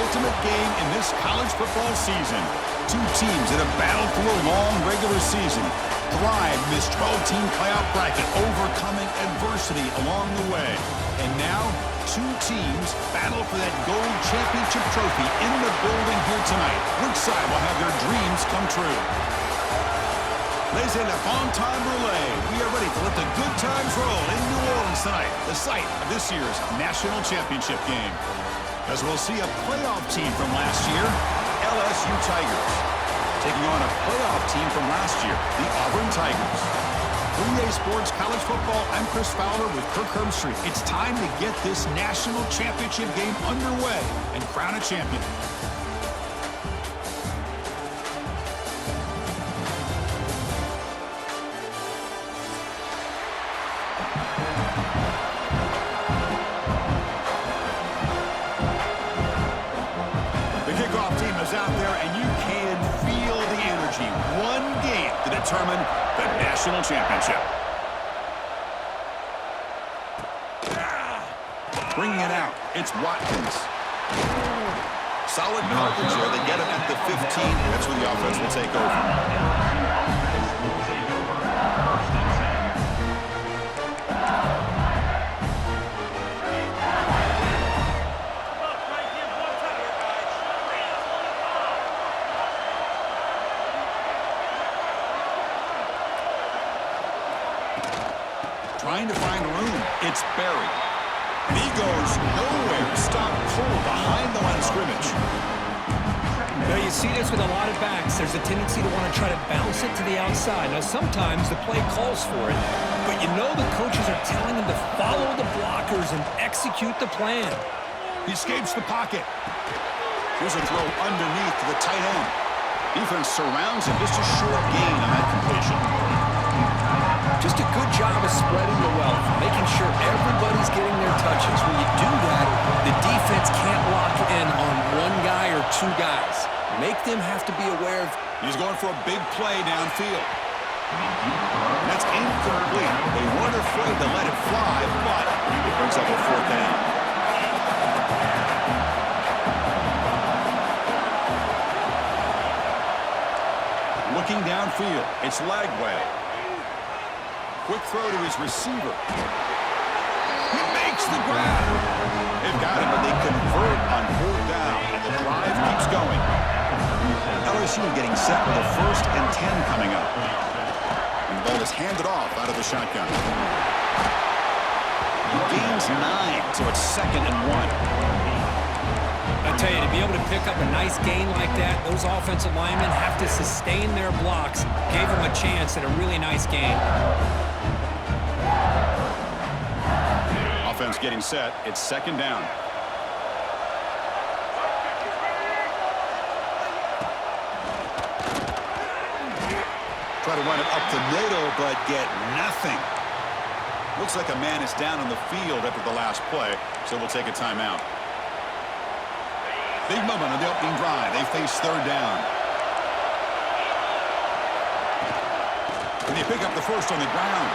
ultimate game in this college football season. Two teams that have battled through a long regular season, thrived in this 12-team playoff bracket, overcoming adversity along the way. And now, two teams battle for that gold championship trophy in the building here tonight. Which side will have their dreams come true? Ladies and gentlemen, bon time relay. We are ready to let the good times roll in New Orleans tonight, the site of this year's national championship game. As we'll see a playoff team from last year, LSU Tigers, taking on a playoff team from last year, the Auburn Tigers. 3A Sports College Football, I'm Chris Fowler with Kirk Herbstreit. It's time to get this national championship game underway and crown a champion. Out there, and you can feel the energy. One game to determine the national championship. Bringing it out, it's Watkins. Solid coverage there. They get him at the 15. That's where the offense will take over. Trying to find room. It's Barry. And he goes nowhere. Stop cold behind the line of scrimmage. Now you see this with a lot of backs. There's a tendency to want to try to bounce it to the outside. Now sometimes the play calls for it, but you know the coaches are telling them to follow the blockers and execute the plan. He escapes the pocket. Here's a throw underneath to the tight end. Defense surrounds him. Just a short gain on that completion. Just a good job of spreading the wealth, making sure everybody's getting their touches. When you do that, the defense can't lock in on one guy or two guys. Make them have to be aware of... He's going for a big play downfield. And that's incomplete. They weren't afraid to let it fly, but it brings up a fourth down. Looking downfield, it's Lagway. Quick throw to his receiver. He makes the grab. They've got him, but they convert on fourth down, and the drive keeps going. LSU getting set with a 1st and 10 coming up. And the ball is handed off out of the shotgun. He gains 9, so it's 2nd and 1. I tell you, to be able to pick up a nice gain like that, those offensive linemen have to sustain their blocks. Gave them a chance at a really nice game. Offense getting set. It's 2nd down. Try to run it up the middle, but get nothing. Looks like a man is down on the field after the last play, so we'll take a timeout. Big moment on the opening drive. They face 3rd down. And they pick up the first on the ground.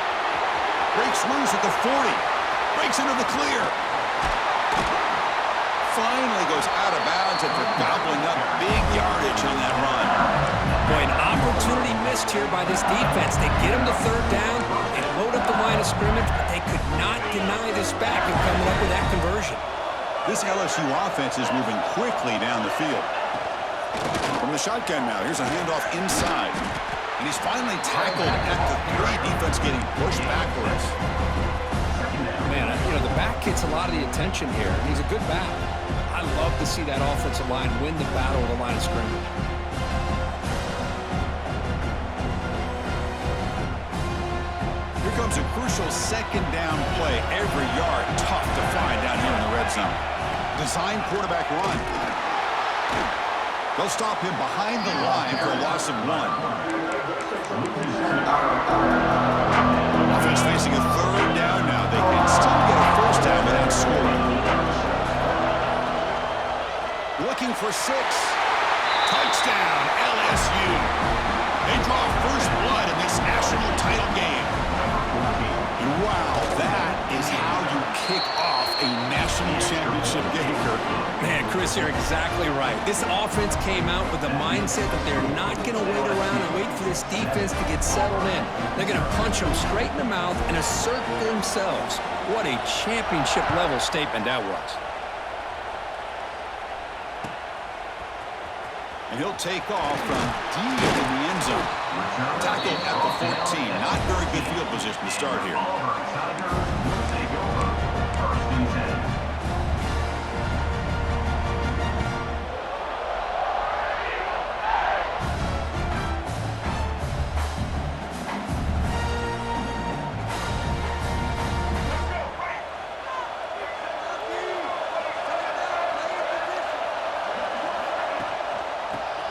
Breaks loose at the 40. Breaks into the clear. Finally goes out of bounds after gobbling up big yardage on that run. Boy, an opportunity missed here by this defense. They get him to 3rd down. They load up the line of scrimmage, but they could not deny this back and coming up with that conversion. This LSU offense is moving quickly down the field. From the shotgun now, here's a handoff inside. And he's finally tackled at the 3. Defense getting pushed backwards. Man, you know, the back gets a lot of the attention here, and he's a good back. I love to see that offensive line win the battle of the line of scrimmage. Here comes a crucial 2nd down play. Every yard tough to find down here in the red zone. Design quarterback run. They'll stop him behind the line for a loss of 1. Offense facing a 3rd down now. They can still get a 1st down without scoring. Looking for 6. Touchdown, LSU. They draw first blood in this national title game. Wow, that is how you kick off a national championship game. taker. Man, Chris, you're exactly right. This offense came out with the mindset that they're not going to wait around and wait for this defense to get settled in. They're going to punch them straight in the mouth and assert themselves. What a championship-level statement that was. And he'll take off from deep in the end zone. Tackled at the 14. Not very good field position to start here.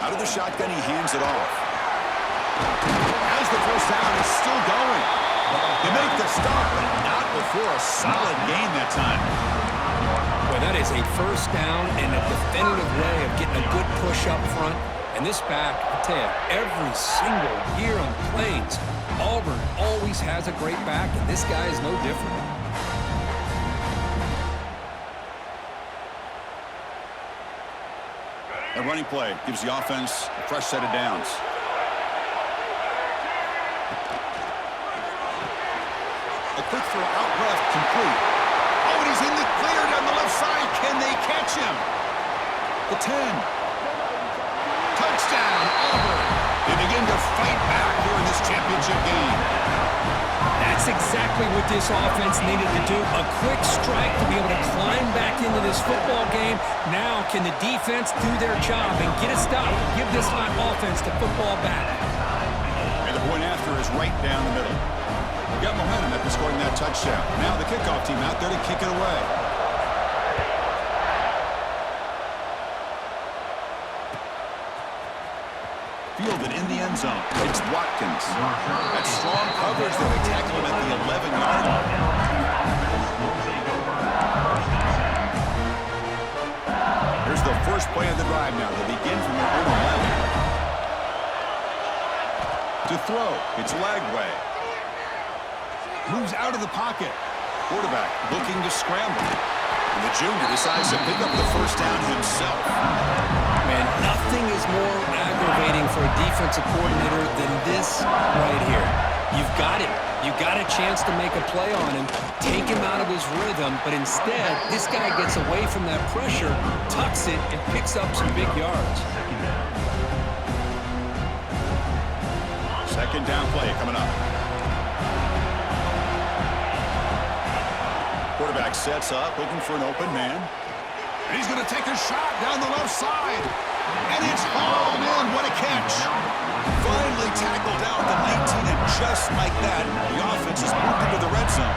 Out of the shotgun, he hands it off. As the first down is still going. They make the stop, but not before a solid gain that time. Boy, that is a first down and a definitive way of getting a good push up front. And this back, I tell you, every single year on the Plains, Auburn always has a great back, and this guy is no different. A running play gives the offense a fresh set of downs. A quick throw out left, complete. Oh, and he's in the clear down the left side. Can they catch him? The 10. Touchdown, Auburn. They begin to fight back here in this championship game. That's exactly what this offense needed to do. A quick strike to be able to climb back into this football game. Now can the defense do their job and get a stop? Give this hot offense the football back. And the point after is right down the middle. We got momentum after scoring that touchdown. Now the kickoff team out there to kick it away. Fielded in the end zone. It's Watkins. That's strong coverage there. They tackle him at the 11-yard line. Here's the first play of the drive now. They begin from their own 11. To throw. It's Lagway. Moves out of the pocket. Quarterback looking to scramble. And the junior decides to pick up the first down himself. Man, nothing is more aggravating for a defensive coordinator than this right here. You've got it. You got a chance to make a play on him, take him out of his rhythm, but instead, this guy gets away from that pressure, tucks it, and picks up some big yards. Second down play coming up. Quarterback sets up, looking for an open man. And he's going to take a shot down the left side. And it's hauled in. What a catch. Finally tackled down the 19, and just like that, the offense has moved into the red zone.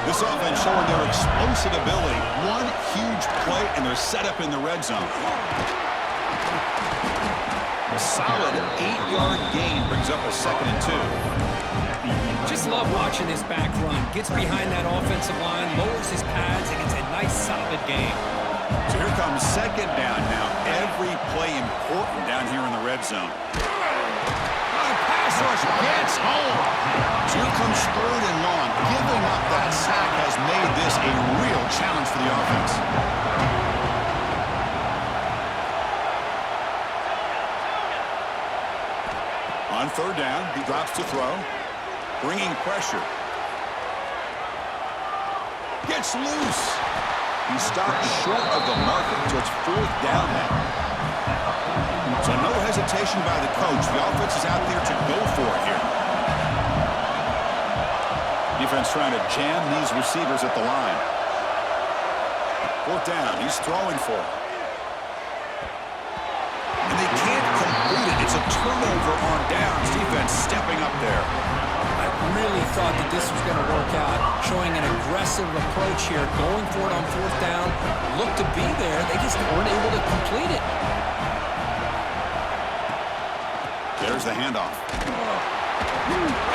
This offense showing their explosive ability. One huge play, and they're set up in the red zone. A solid 8-yard gain brings up a 2nd and 2. Just love watching this back run. Gets behind that offensive line, lowers his pads, and gets a nice solid gain. So here comes second down now. Every play important down here in the red zone. Pass rush gets home. So here comes 3rd and long. Giving up that sack has made this a real challenge for the offense. On 3rd down, he drops to throw. Bringing pressure. Gets loose. He stopped short of the marker, so it's 4th down now. So no hesitation by the coach. The offense is out there to go for it here. Defense trying to jam these receivers at the line. 4th down. He's throwing for it. And they can't complete it. It's a turnover on downs. Defense stepping up there. I really thought that this was going to work out, showing an aggressive approach here, going for it on 4th down, looked to be there, they just weren't able to complete it. There's the handoff.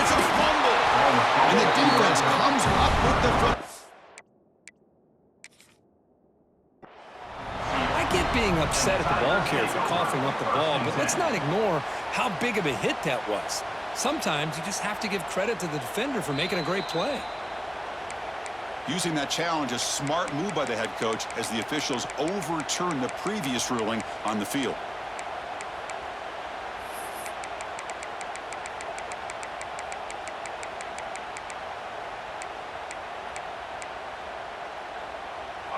It's a fumble, and the defense comes up with the foot. I get being upset at the ball carrier for coughing up the ball, but let's not ignore how big of a hit that was. Sometimes you just have to give credit to the defender for making a great play. Using that challenge, a smart move by the head coach as the officials overturn the previous ruling on the field.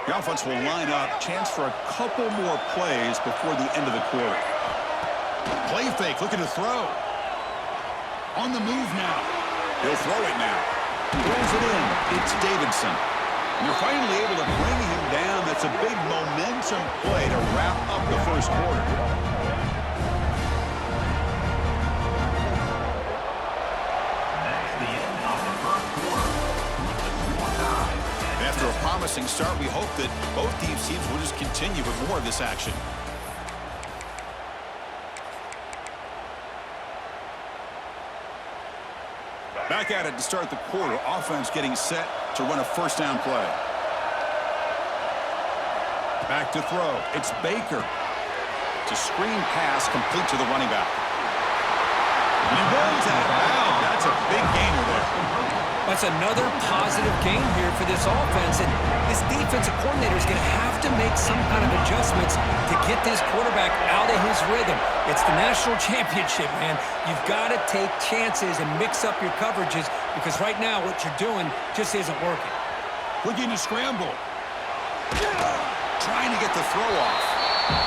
The offense will line up. Chance for a couple more plays before the end of the quarter. Play fake, looking to throw. On the move now. He'll throw it now. Throws it in. It's Davidson. And you're finally able to bring him down. That's a big momentum play to wrap up the first quarter. After a promising start, we hope that both these teams will just continue with more of this action. Back at it to start the quarter. Offense getting set to run a first down play. Back to throw. It's Baker. To screen pass complete to the running back. And he runs out of bounds. That's a big gainer there. That's another positive gain here for this offense. And this defensive coordinator is going to have to make some kind of adjustments to get this quarterback out of his rhythm. It's the national championship, man. You've got to take chances and mix up your coverages because right now what you're doing just isn't working. Looking to scramble. Trying to get the throw off.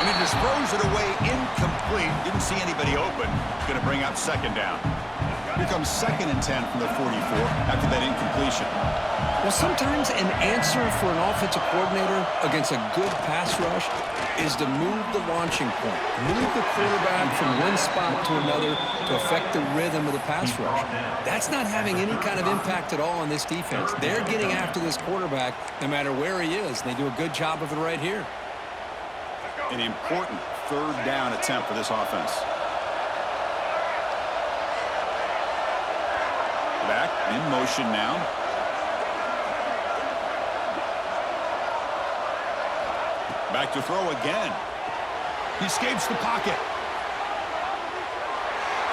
And he just throws it away incomplete. Didn't see anybody open. Going to bring up second down. Here comes 2nd and 10 from the 44 after that incompletion. Well, sometimes an answer for an offensive coordinator against a good pass rush is to move the launching point. Move the quarterback from one spot to another to affect the rhythm of the pass rush. That's not having any kind of impact at all on this defense. They're getting after this quarterback no matter where he is. They do a good job of it right here. An important 3rd down attempt for this offense. Back in motion now. Back to throw again. He escapes the pocket.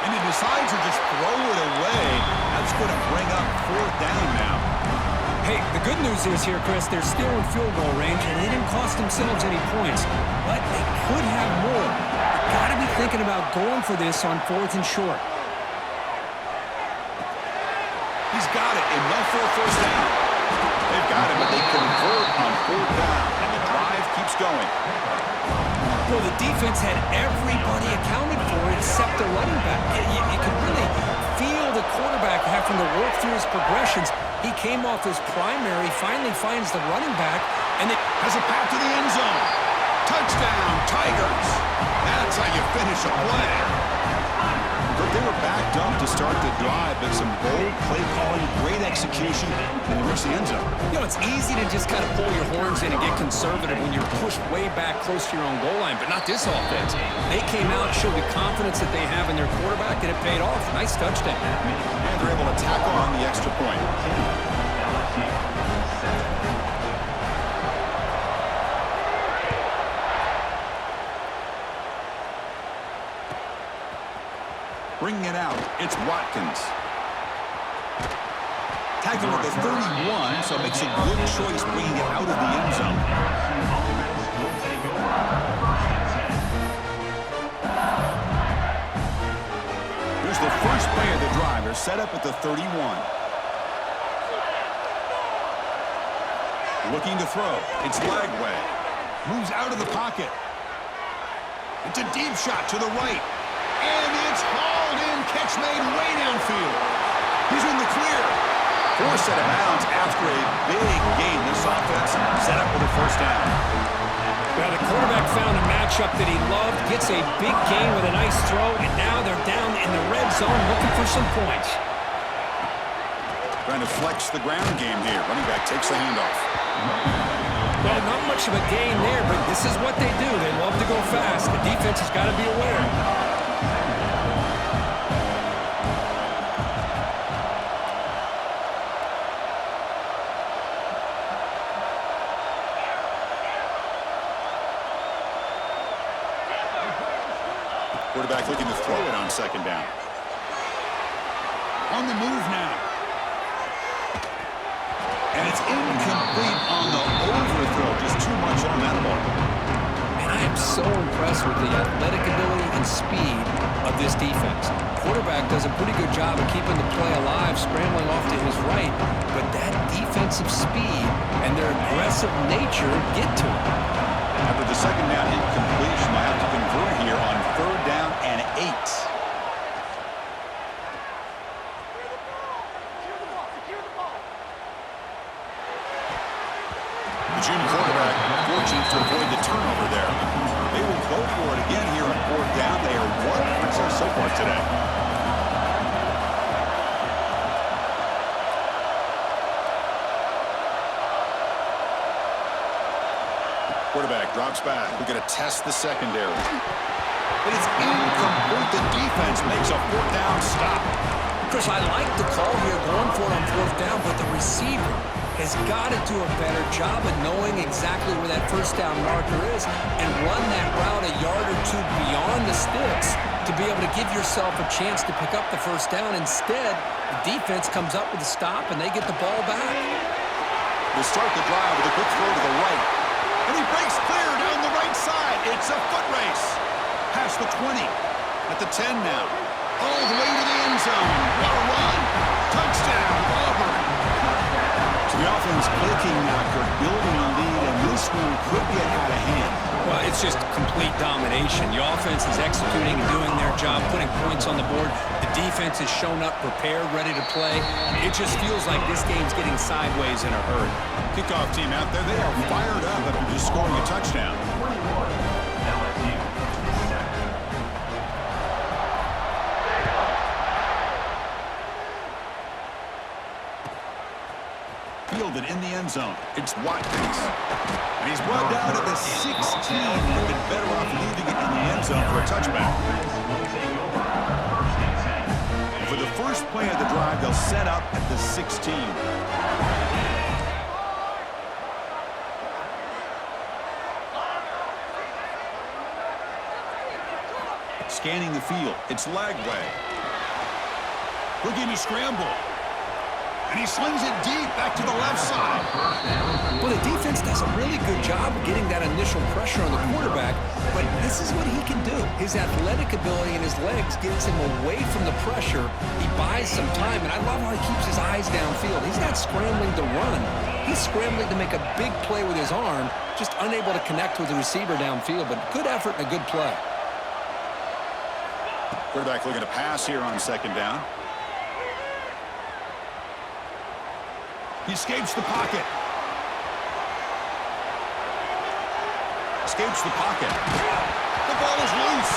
And he decides to just throw it away. That's going to bring up 4th down now. Hey, the good news is here, Chris, they're still in field goal range, and they didn't cost themselves any points. But they could have more. You've got to be thinking about going for this on 4th and short. He's got it. Enough for a first down. They've got it, but they convert on 4th down, and the drive keeps going. Well, the defense had everybody accounted for except the running back. You can really feel the quarterback having to work through his progressions. He came off his primary, finally finds the running back, and it has a path to the end zone. Touchdown, Tigers. That's how you finish a play. But they were backed up to start the drive, but some bold play calling, great execution, and they reached the end zone. You know, it's easy to just kind of pull your horns in and get conservative when you're pushed way back close to your own goal line, but not this offense. They came out, showed the confidence that they have in their quarterback, and it paid off. Nice touchdown. And they're able to tack on the extra point. Bringing it out, it's Watkins. Tackling at the 31, so makes a good choice bringing it out of the end zone. Here's the first play of the drive. They're set up at the 31. Looking to throw. It's Lagway. Moves out of the pocket. It's a deep shot to the right. And it's hauled in. Catch made way downfield. He's in the clear. Forced out of bounds after a big gain. This offense set up with a first down. Well, the quarterback found a matchup that he loved, gets a big gain with a nice throw, and now they're down in the red zone looking for some points. Trying to flex the ground game here. Running back takes the handoff. Well, not much of a gain there, but this is what they do. They love to go fast. The defense has got to be aware. Quarterback looking to throw it on second down. On the move now. And it's incomplete on the overthrow. Just too much on that ball. And I am so impressed with the athletic ability and speed of this defense. Quarterback does a pretty good job of keeping the play alive, scrambling off to his right, but that defensive speed and their aggressive nature get to him. After the second down incompletion, they'll have to convert here on 3rd down and 8. The junior quarterback fortunate to avoid the turnover there. They will go for it again here on 4th down. They are 1 for 2 so far today. Quarterback drops back. We're going to test the secondary. But it's incomplete. The defense makes a 4th down stop. Chris, I like the call here going for it on 4th down, but the receiver has got to do a better job of knowing exactly where that 1st down marker is and run that route a yard or 2 beyond the sticks to be able to give yourself a chance to pick up the 1st down. Instead, the defense comes up with a stop and they get the ball back. They start the drive with a quick throw to the right. And he breaks clear down the right side. It's a foot race. Past the 20. At the 10 now. All the way to the end zone. What a run. Touchdown, Auburn. So the offense clicking now, Kirk, building a lead, and this one could get out of hand. Well, it's just complete domination. The offense is executing and doing their job, putting points on the board. The defense has shown up prepared, ready to play. It just feels like this game's getting sideways in a hurry. Kickoff team out there, they are fired up after just scoring a touchdown. Fielded in the end zone. It's Watkins. And he's well down to the 16. They've been better off leaving it in the end zone for a touchback. For the first play of the drive, they'll set up at the 16. Scanning the field. It's Lagway. Looking to scramble. And he slings it deep back to the left side. Well, the defense does a really good job of getting that initial pressure on the quarterback, but this is what he can do. His athletic ability and his legs gets him away from the pressure. He buys some time, and I love how he keeps his eyes downfield. He's not scrambling to run. He's scrambling to make a big play with his arm, just unable to connect with the receiver downfield, but good effort and a good play. Quarterback looking to pass here on 2nd down. He escapes the pocket. Escapes the pocket. The ball is loose.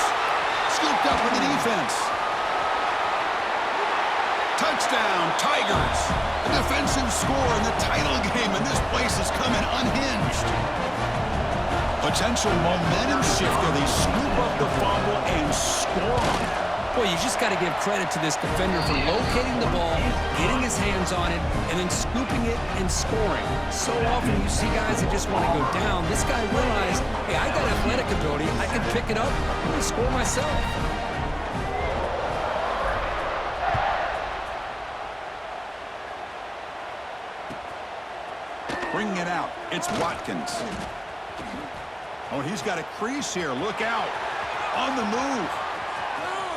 Scooped up with the defense. Touchdown, Tigers. A defensive score in the title game, and this place is coming unhinged. Potential momentum shifter. They scoop up the fumble and score on it. Boy, you just got to give credit to this defender for locating the ball, getting his hands on it, and then scooping it and scoring. So often you see guys that just want to go down. This guy realized, hey, I got athletic ability. I can pick it up and score myself. Bringing it out. It's Watkins. Oh, he's got a crease here. Look out. On the move.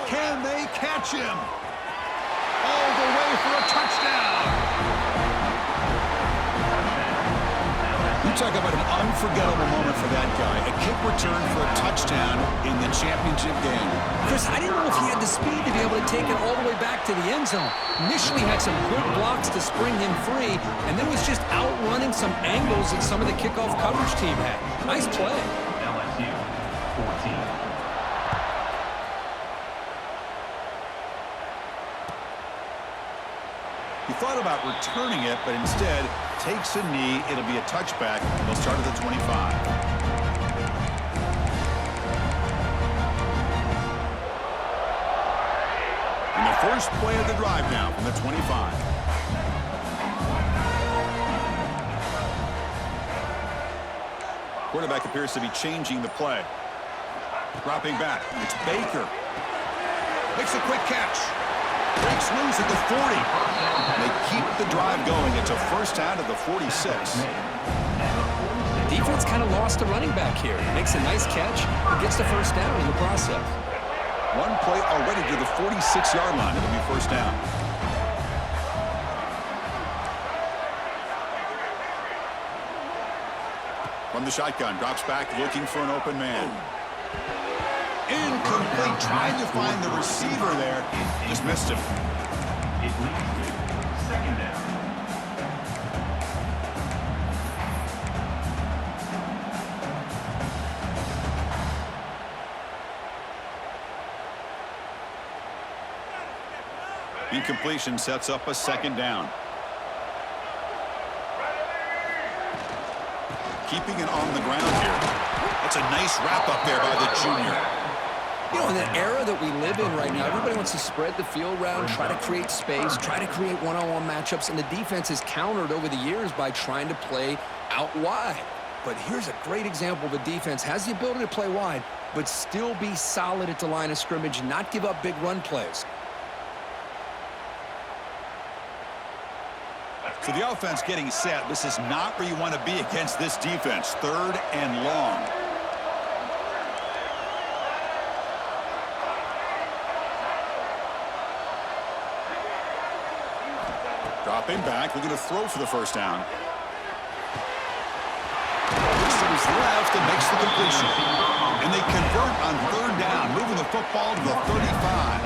Can they catch him? All the way for a touchdown. You talk about an unforgettable moment for that guy. A kick return for a touchdown in the championship game. Chris, I didn't know if he had the speed to be able to take it all the way back to the end zone. Initially had some good blocks to spring him free, and then was just outrunning some angles that some of the kickoff coverage team had. Nice play. LSU 14. He thought about returning it, but instead takes a knee. It'll be a touchback. They'll start at the 25. And the first play of the drive now from the 25. Quarterback appears to be changing the play. Dropping back. It's Baker. Makes a quick catch. Breaks loose at the 40. They keep the drive going. It's a first down to the 46. Defense kind of lost a running back here. Makes a nice catch and gets the first down in the process. One play already to the 46-yard line. It'll be first down. From the shotgun, drops back looking for an open man. Incomplete, trying to find the receiver there. Just missed him. It leads to second down. Incompletion sets up a second down. Keeping it on the ground here. That's a nice wrap up there by the junior. You know, in the era that we live in right now, everybody wants to spread the field around, try to create space, try to create one-on-one matchups, and the defense is countered over the years by trying to play out wide. But here's a great example of a defense has the ability to play wide, but still be solid at the line of scrimmage, not give up big run plays. So the offense getting set. This is not where you want to be against this defense. Third and long. Dropping back, looking to throw for the first down. Looks to his left and makes the completion. And they convert on third down, moving the football to the 35.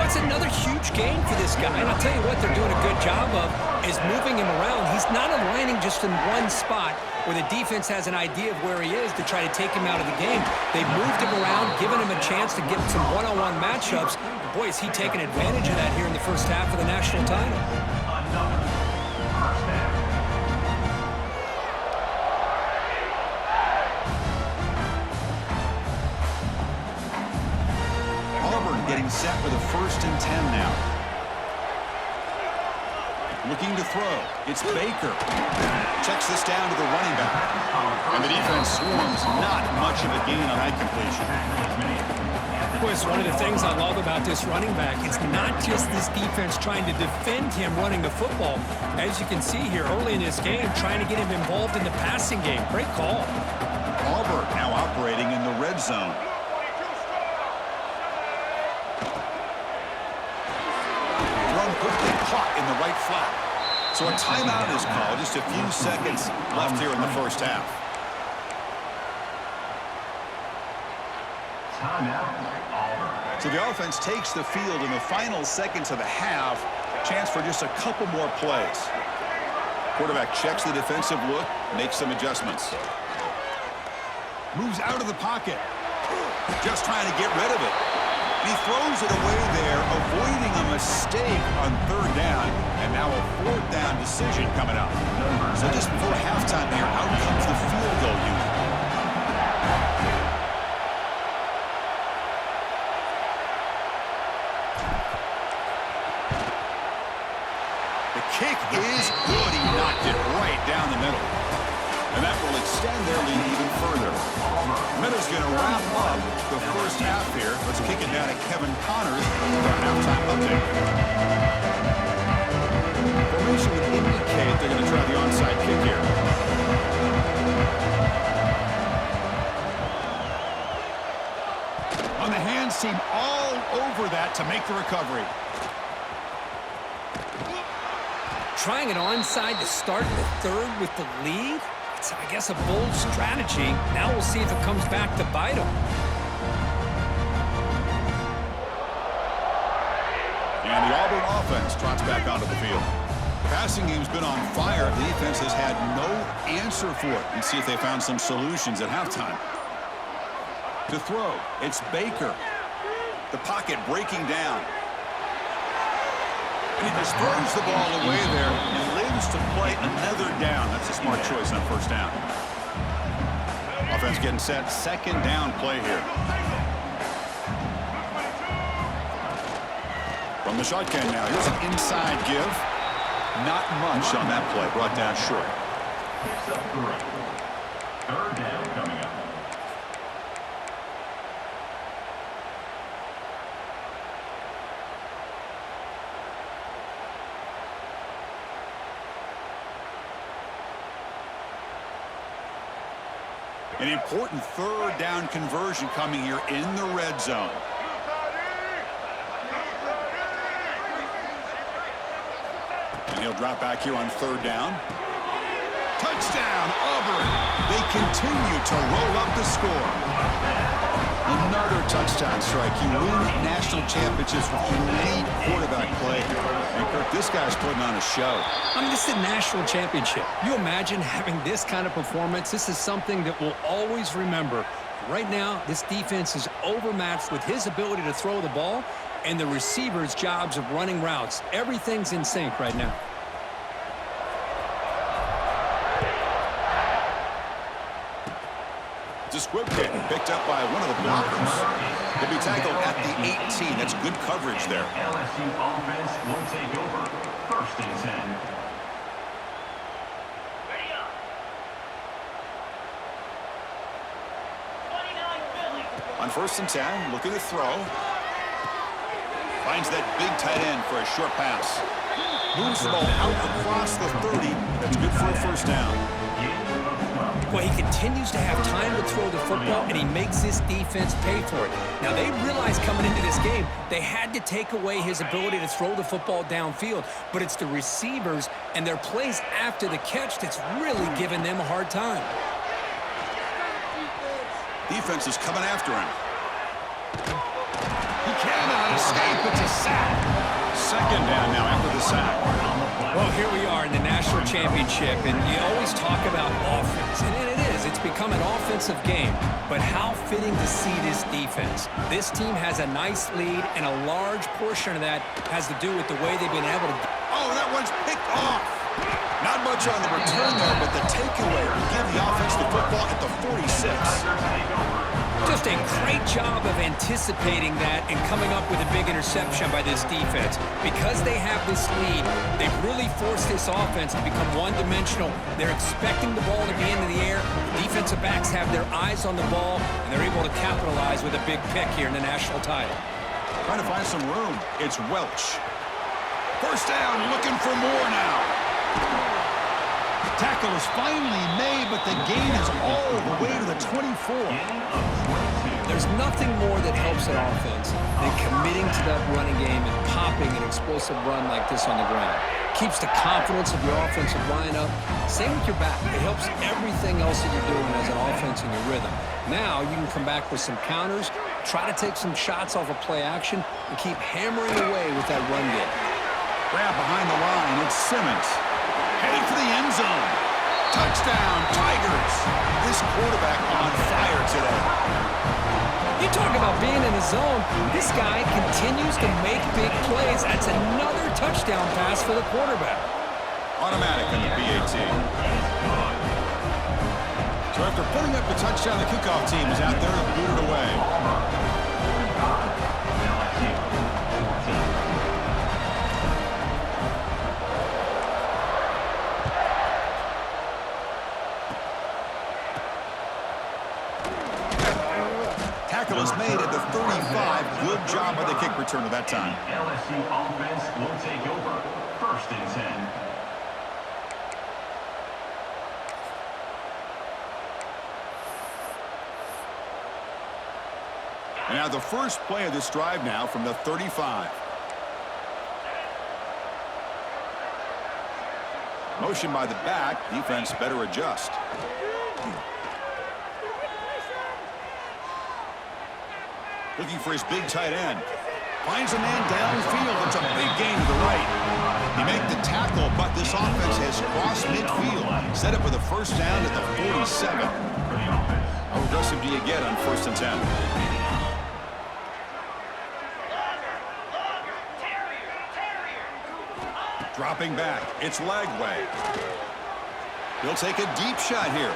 That's another huge gain for this guy. And I'll tell you what they're doing a good job of is moving him around. He's not aligning just in one spot where the defense has an idea of where he is to try to take him out of the game. They've moved him around, given him a chance to get some one-on-one matchups. Boy, is he taking advantage of that here in the first half of the national title. Another first down. Auburn getting set for the 1st and 10 now. Looking to throw. It's Baker. Checks this down to the running back. And the defense swarms. Not much of a gain on that completion. Boy, it's one of the things I love about this running back. It's not just this defense trying to defend him running the football. As you can see here early in this game, trying to get him involved in the passing game. Great call. Auburn now operating in the red zone. Thrown quickly, caught in the right flat. So a timeout is called. Just a few seconds left here in the first half. Timeout. So the offense takes the field in the final seconds of the half. Chance for just a couple more plays. Quarterback checks the defensive look, makes some adjustments. Moves out of the pocket. Just trying to get rid of it. And he throws it away there, avoiding a mistake on third down. And now a fourth down decision coming up. So just before halftime here, out comes the field goal unit. Kick is good. He knocked it right down the middle. And that will extend their lead even further. Minnows going to wrap up the first half here. Let's kick it down to Kevin Connors for our halftime update. Formation would indicate they're going to try the onside kick here. On the hands team all over that to make the recovery. Trying an onside to start the third with the lead. It's, I guess, a bold strategy. Now we'll see if it comes back to bite them. And the Auburn offense trots back onto the field. The passing game's been on fire. The defense has had no answer for it. And see if they found some solutions at halftime. To throw, it's Baker. The pocket breaking down. And he just throws the ball away there and lives to play another down. That's a smart choice on first down. Offense getting set. Second down play here. From the shotgun now. Here's an inside give. Not much on that play. Brought down short. Picks up 3. Third down coming up. An important third down conversion coming here in the red zone. And he'll drop back here on third down. Touchdown, Auburn. They continue to roll up the score. Another touchdown strike. You win national championships with elite quarterback play. And Kirk, this guy's putting on a show. I mean, this is a national championship. You imagine having this kind of performance? This is something that we'll always remember. Right now, this defense is overmatched with his ability to throw the ball and the receivers' jobs of running routes. Everything's in sync right now. It's a squib kick picked up by one of the blockers. He'll be tackled at the 18. That's good coverage there. LSU offense will take over. 1st and 10. On 1st and 10, looking to throw. Finds that big tight end for a short pass. Moves the ball out across the 30. That's good for a first down. Well, he continues to have time to throw the football, and he makes this defense pay for it. Now, they realized coming into this game, they had to take away his ability to throw the football downfield, but it's the receivers and their plays after the catch that's really giving them a hard time. Defense is coming after him. He cannot escape. It's a sack. 2nd down now after the sack. Well, here we are in the national championship, and you always talk about offense, and it is. It's become an offensive game, but how fitting to see this defense. This team has a nice lead, and a large portion of that has to do with the way they've been able to... Oh, that one's picked off. Not much on the return there, but the takeaway will give the offense the football at the 46. Just a great job of anticipating that and coming up with a big interception by this defense. Because they have this lead, they've really forced this offense to become one-dimensional. They're expecting the ball to be into the air. The defensive backs have their eyes on the ball, and they're able to capitalize with a big pick here in the national title. Trying to find some room. It's Welch. 1st down, looking for more now. Tackle is finally made, but the gain is all the way to the 24. There's nothing more that helps an offense than committing to that running game and popping an explosive run like this on the ground. Keeps the confidence of your offensive line up. Same with your back. It helps everything else that you're doing as an offense in your rhythm. Now you can come back with some counters, try to take some shots off of play action, and keep hammering away with that run game. Grab behind the line. It's Simmons. Heading for the end zone. Touchdown, Tigers. This quarterback on fire today. You talk about being in the zone. This guy continues to make big plays. That's another touchdown pass for the quarterback. Automatic on the BAT. So after putting up the touchdown, the kickoff team is out there to boot it away. Tackle is made at the 35. Good job by the kick returner that time. LSU offense will take over. 1st and 10. And now the first play of this drive now from the 35. Motion by the back. Defense better adjust. Looking for his big tight end. Finds a man downfield. It's a big gain to the right. He made the tackle, but this offense has crossed midfield. Set up with a first down at the 47. How aggressive do you get on 1st and 10? Dropping back. It's Lagway. He'll take a deep shot here.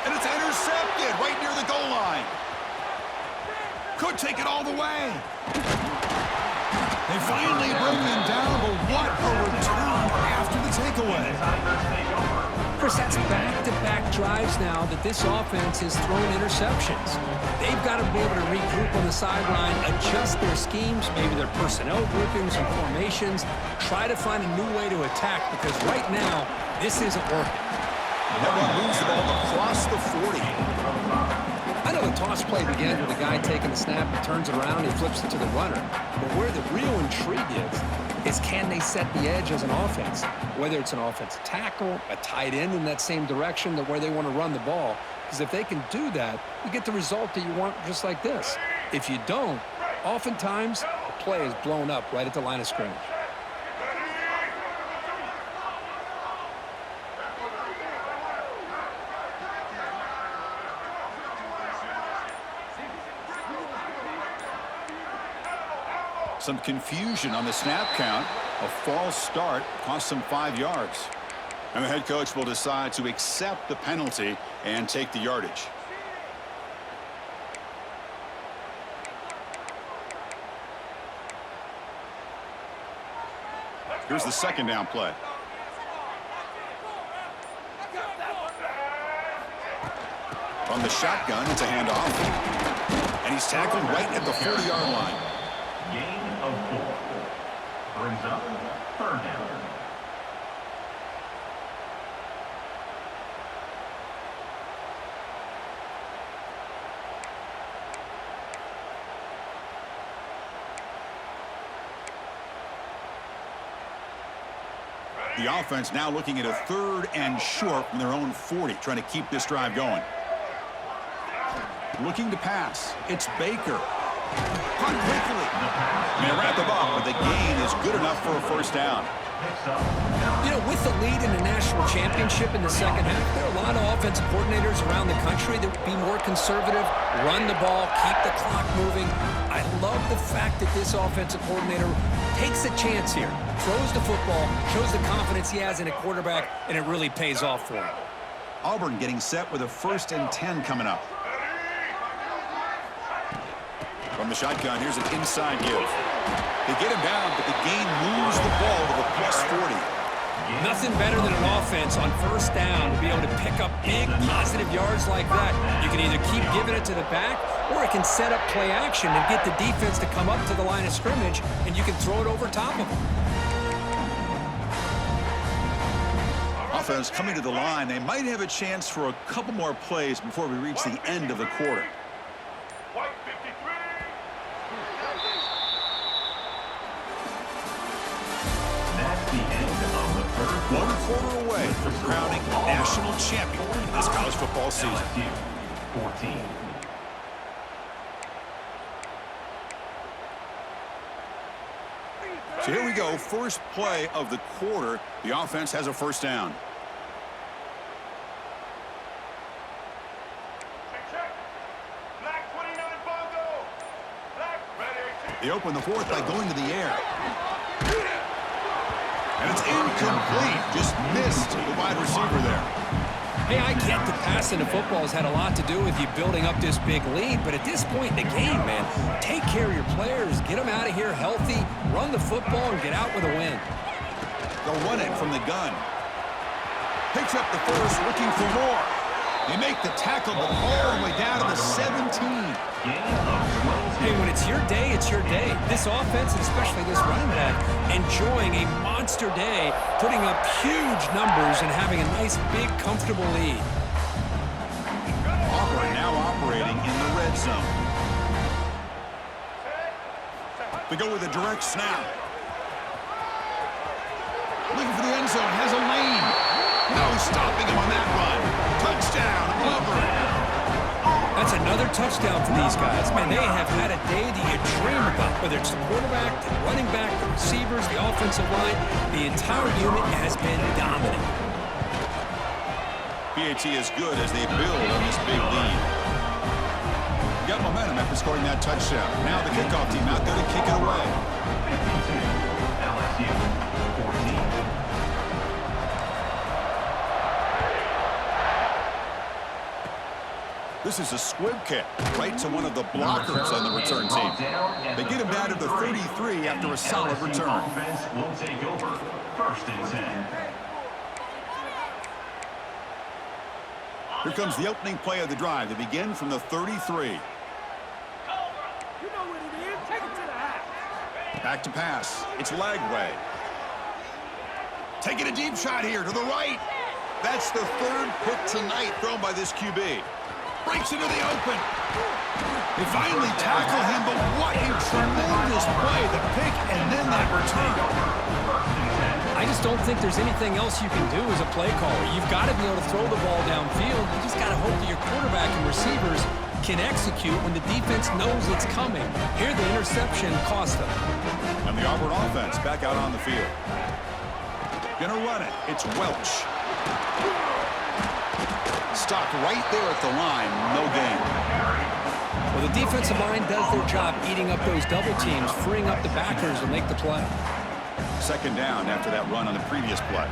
And it's intercepted right near the goal line. Could take it all the way. They finally bring him down, but what a return after the takeaway. Of course, that's back-to-back drives now that this offense has thrown interceptions. They've got to be able to regroup on the sideline, adjust their schemes, maybe their personnel groupings and formations, try to find a new way to attack, because right now, this isn't working. That one moves the ball across the 40. Yeah, the toss play begins with a guy taking the snap, he turns it around, he flips it to the runner. But where the real intrigue is can they set the edge as an offense? Whether it's an offensive tackle, a tight end in that same direction where they want to run the ball. Because if they can do that, you get the result that you want just like this. If you don't, oftentimes the play is blown up right at the line of scrimmage. Some confusion on the snap count. A false start cost them 5 yards. And the head coach will decide to accept the penalty and take the yardage. Here's the second down play. From the shotgun, it's a handoff. And he's tackled right at the 40-yard line. Gain of 4. Brings up third down. The offense now looking at a 3rd and short from their own 40, trying to keep this drive going. Looking to pass. It's Baker. Caught quickly. And they wrap him up, but the gain is good enough for a first down. You know, with the lead in the national championship in the second half, there are a lot of offensive coordinators around the country that would be more conservative, run the ball, keep the clock moving. I love the fact that this offensive coordinator takes a chance here, throws the football, shows the confidence he has in a quarterback, and it really pays off for him. Auburn getting set with a 1st and 10 coming up. From the shotgun, here's an inside give. They get him down, but the gain moves the ball to the +40. Nothing better than an offense on first down to be able to pick up big positive yards like that. You can either keep giving it to the back, or it can set up play action and get the defense to come up to the line of scrimmage, and you can throw it over top of them. Offense coming to the line. They might have a chance for a couple more plays before we reach the end of the quarter. One quarter away from crowning a national champion in this college football season. LSU 14. So here we go, first play of the quarter. The offense has a first down. They open the 4th by going to the air. And it's incomplete. Just missed the wide receiver there. Hey, I get that passing the football has had a lot to do with you building up this big lead, but at this point in the game, man, take care of your players, get them out of here healthy, run the football, and get out with a win. They'll run it from the gun. Picks up the 1st, looking for more. They make the tackle, but all the way down to the 17. Hey, when it's your day, it's your day. This offense, and especially this running back, enjoying a monster day, putting up huge numbers and having a nice, big, comfortable lead. Auburn now operating in the red zone. They go with a direct snap. Looking for the end zone, has a lane. No stopping him on that run. Touchdown, Auburn. That's another touchdown for these guys. Man, they have had a day that you dream about, whether it's the quarterback, the running back, the receivers, the offensive line. The entire unit has been dominant. PAT is good as they build on this big lead. Got momentum after scoring that touchdown. Now the kickoff team out there to kick it away. 52, LSU 14. This is a squib kick right to one of the blockers on the return team. They get him down to the 33 after a solid return. Offense will take over. 1st and 10. Here comes the opening play of the drive. They begin from the 33. Back to pass. It's Lagway. Taking a deep shot here to the right. That's the 3rd pick tonight thrown by this QB. Breaks into the open. They finally tackle him, but what a tremendous play. The pick and then that return. I just don't think there's anything else you can do as a play caller. You've got to be able to throw the ball downfield. You just got to hope that your quarterback and receivers can execute when the defense knows it's coming. Here, the interception cost them. And the Auburn offense back out on the field. Gonna run it. It's Welch. Stopped right there at the line. No gain. Well, the defensive line does their job eating up those double teams, freeing up the backers to make the play. Second down after that run on the previous play.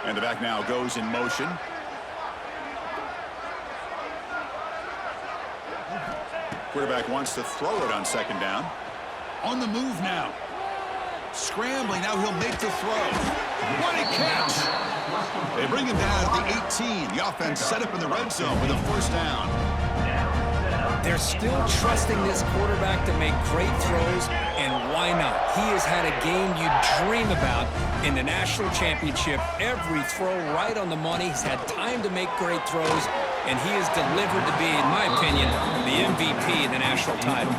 And the back now goes in motion. Quarterback wants to throw it on second down. On the move now. Scrambling, now he'll make the throw. What a catch! They bring him down at the 18. The offense set up in the red zone with a first down. They're still trusting this quarterback to make great throws, and why not? He has had a game you dream about in the national championship. Every throw right on the money. He's had time to make great throws, and he has delivered to be, in my opinion, the MVP in the national title.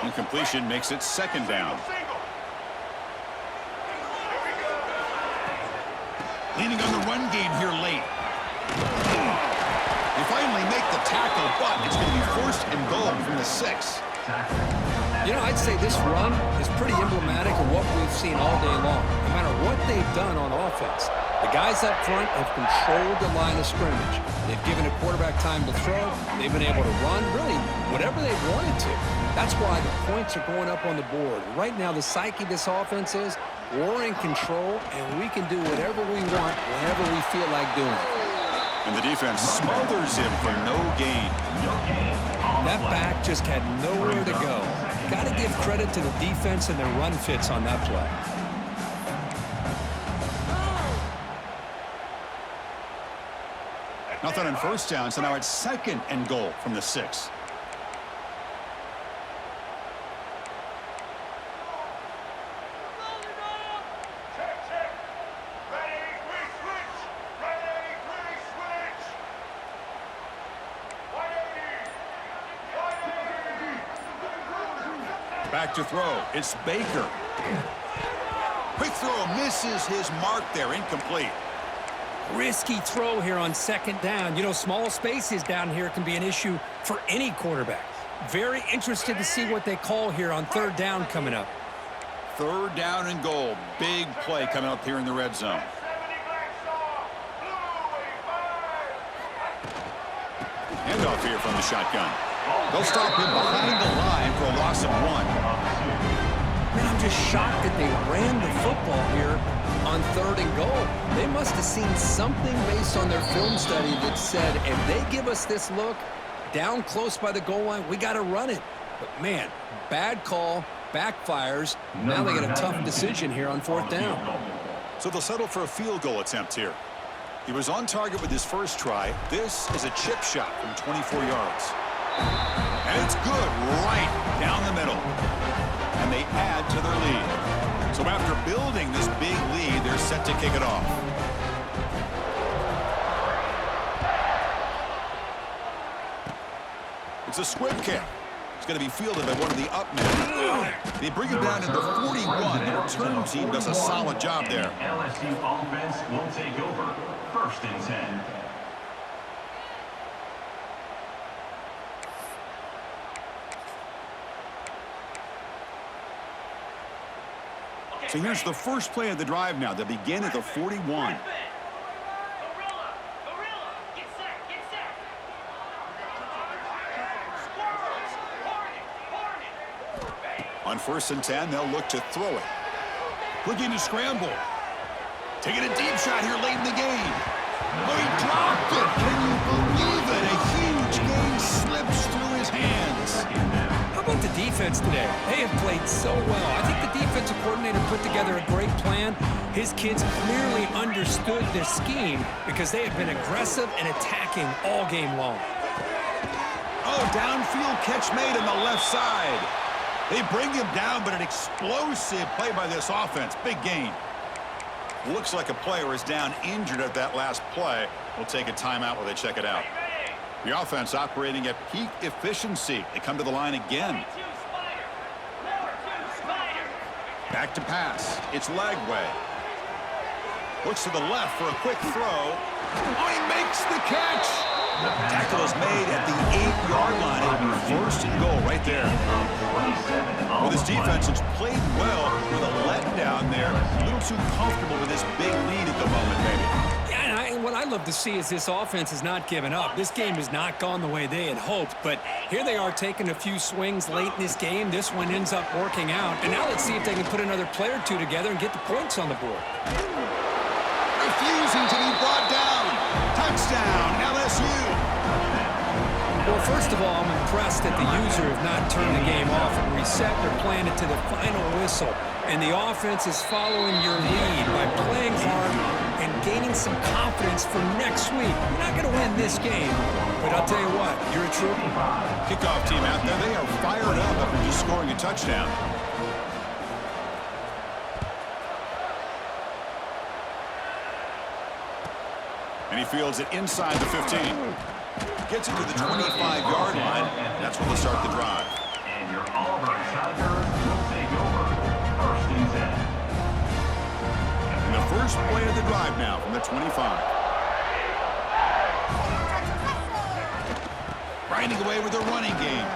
Incompletion makes it second down. Leaning on the run game here late. They finally make the tackle, but it's going to be first and goal from the 6. You know, I'd say this run is pretty emblematic of what we've seen all day long. No matter what they've done on offense, the guys up front have controlled the line of scrimmage. They've given a quarterback time to throw. They've been able to run, really, whatever they've wanted to. That's why the points are going up on the board. Right now, the psyche of this offense is we're in control, and we can do whatever we want whenever we feel like doing it. And the defense smothers him for no gain. That back just had nowhere to go. Got to give credit to the defense and their run fits on that play. Nothing on first down, so now it's second and goal from the 6. Back to throw. It's Baker. Quick throw misses his mark there. Incomplete. Risky throw here on second down. You know, small spaces down here can be an issue for any quarterback. Very interested to see what they call here on third down coming up. Third down and goal. Big play coming up here in the red zone. Handoff here from the shotgun. They'll stop him behind the line for a loss of 1. Man, I'm just shocked that they ran the football here on third and goal. They must have seen something based on their film study that said, if they give us this look down close by the goal line, we got to run it. But, man, bad call, backfires. Now they get a tough decision here on fourth down. So they'll settle for a field goal attempt here. He was on target with his first try. This is a chip shot from 24 yards. And it's good right down the middle. And they add to their lead. So after building this big lead, they're set to kick it off. It's a squib kick. It's going to be fielded by one of the up men. They bring it down to the 41. The return team does a solid job there. LSU offense will take over. First and 10. So here's the first play of the drive now. They begin at the 41. On first and 10, they'll look to throw it. Looking to scramble. Taking a deep shot here late in the game. Oh, he dropped it. Can you believe it? A huge game slips through his hands. How about the defense offense today. They have played so well. I think the defensive coordinator put together a great plan. His kids clearly understood their scheme because they have been aggressive and attacking all game long. Oh, downfield catch made on the left side. They bring him down, but an explosive play by this offense. Big gain. Looks like a player is down injured at that last play. We'll take a timeout while they check it out. The offense operating at peak efficiency. They come to the line again. Back to pass. It's Lagway. Looks to the left for a quick throw. Oh, he makes the catch. Tackle is made at the 8-yard line. It'll be first and goal right there. Well, this defense has played well with a letdown there. A little too comfortable with this big lead at the moment, maybe. Yeah, and what I love to see is this offense has not given up. This game has not gone the way they had hoped, but here they are taking a few swings late in this game. This one ends up working out, and now let's see if they can put another play or two together and get the points on the board. Refusing to be brought down. Touchdown, LSU. Well, first of all, I'm impressed that the user have not turned the game off and reset. They're playing it to the final whistle. And the offense is following your lead by playing hard and gaining some confidence for next week. You're not going to win this game, but I'll tell you what, you're a trooper. Kickoff team out there, they are fired up after just scoring a touchdown. And he fields it inside the 15. Gets it to the 25-yard line. That's where they'll start the drive. And your Auburn Tigers will take over 1st and 10. And the first play of the drive now from the 25. Grinding away with a running game.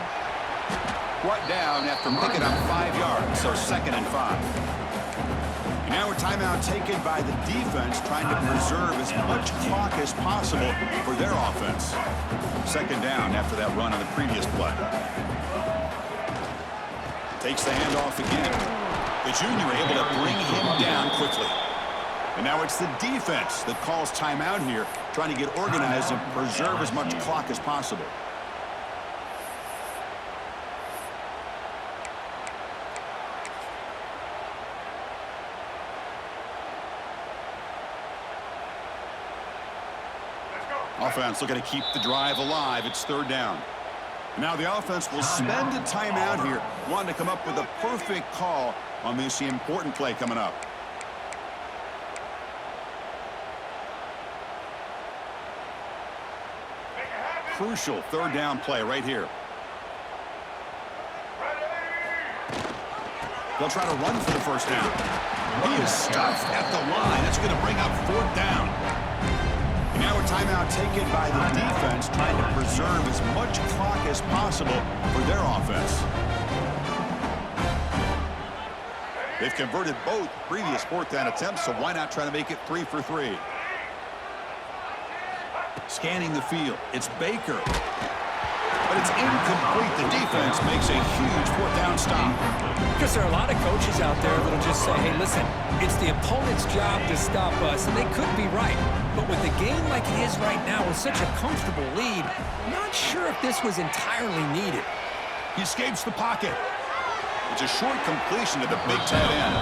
Brought down after picking up 5 yards, so 2nd and 5. Now a timeout taken by the defense, trying to preserve as much clock as possible for their offense. 2nd down after that run on the previous play. Takes the handoff again. The junior able to bring him down quickly. And now it's the defense that calls timeout here, trying to get organized and preserve as much clock as possible. Offense looking to keep the drive alive. It's 3rd down. Now the offense will spend a timeout here, wanting to come up with a perfect call on this important play coming up. Crucial 3rd down play right here. They'll try to run for the 1st down. He is stuffed at the line. That's going to bring up 4th down. Now a timeout taken by the defense, trying to preserve as much clock as possible for their offense. They've converted both previous 4th down attempts, so why not try to make it 3 for 3? Scanning the field, it's Baker. But it's incomplete. The defense makes a huge 4th down stop. Because there are a lot of coaches out there that'll just say, hey, listen, it's the opponent's job to stop us, and they could be right. But with the game like it is right now with such a comfortable lead, I'm not sure if this was entirely needed. He escapes the pocket. It's a short completion to the big tight end.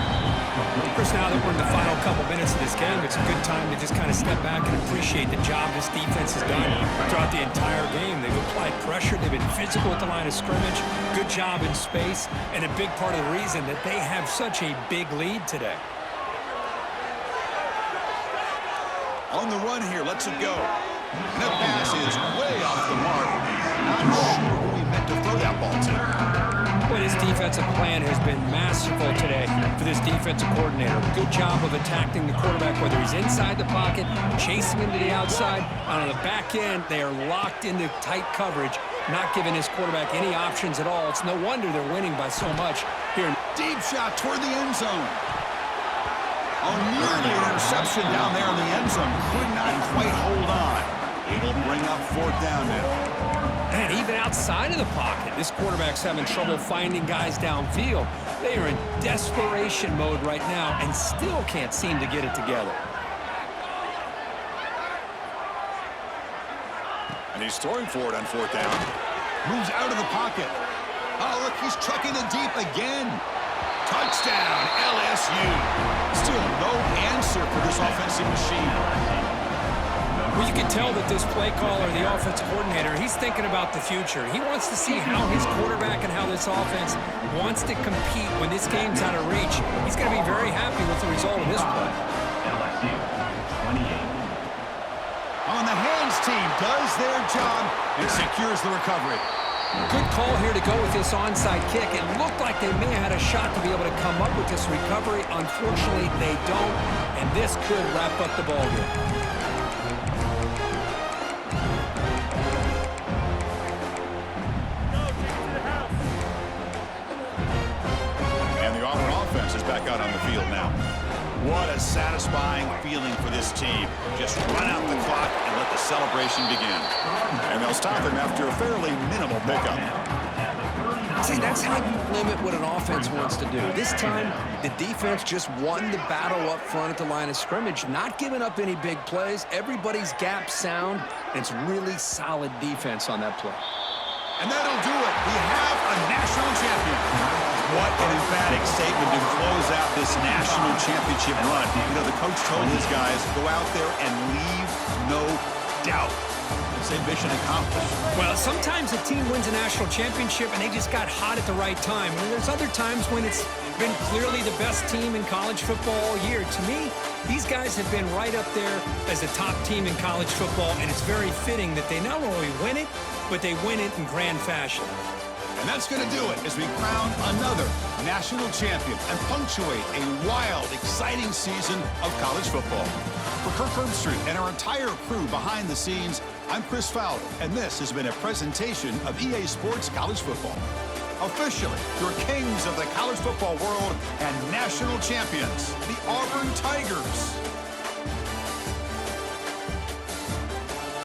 Of course, now that we're in the final couple minutes of this game, it's a good time to just kind of step back and appreciate the job this defense has done throughout the entire game. They've applied pressure. They've been physical at the line of scrimmage. Good job in space, and a big part of the reason that they have such a big lead today. On the run here, lets it go. And that pass is way off the mark. Not sure who he meant to throw that ball to. Boy, this defensive plan has been masterful today for this defensive coordinator. Good job of attacking the quarterback, whether he's inside the pocket, chasing him to the outside. On the back end, they are locked into tight coverage, not giving his quarterback any options at all. It's no wonder they're winning by so much here. Deep shot toward the end zone. Oh, nearly an interception down there in the end zone. Could not quite hold on. It'll bring up 4th down now. And even outside of the pocket, this quarterback's having trouble finding guys downfield. They are in desperation mode right now and still can't seem to get it together. And he's throwing for it on 4th down. Moves out of the pocket. Oh, look, he's trucking it deep again. Touchdown, LSU. Still no answer for this offensive machine. Well, you can tell that this play caller, the offensive coordinator, he's thinking about the future. He wants to see how his quarterback and how this offense wants to compete when this game's out of reach. He's going to be very happy with the result of this play. LSU 28. On the hands team does their job and secures the recovery. Good call here to go with this onside kick. It looked like they may have had a shot to be able to come up with this recovery. Unfortunately, they don't, and this could wrap up the ballgame. Offense is back out on the field now. What a satisfying feeling for this team. Just run out the clock and let the celebration begin. And they'll stop him after a fairly minimal pickup. See, that's how you limit what an offense wants to do. This time, the defense just won the battle up front at the line of scrimmage, not giving up any big plays. Everybody's gap sound, and it's really solid defense on that play. And that'll do it. We have a national champion. What an emphatic statement to close out this national championship run. You know, the coach told his guys, go out there and leave no doubt. Say mission accomplished. Well, sometimes a team wins a national championship and they just got hot at the right time. And there's other times when it's been clearly the best team in college football all year. To me, these guys have been right up there as a top team in college football, and it's very fitting that they not only win it, but they win it in grand fashion. And that's going to do it as we crown another national champion and punctuate a wild, exciting season of college football. For Kirk Herbstreit and our entire crew behind the scenes, I'm Chris Fowler, and this has been a presentation of EA Sports College Football. Officially, your kings of the college football world and national champions, the Auburn Tigers.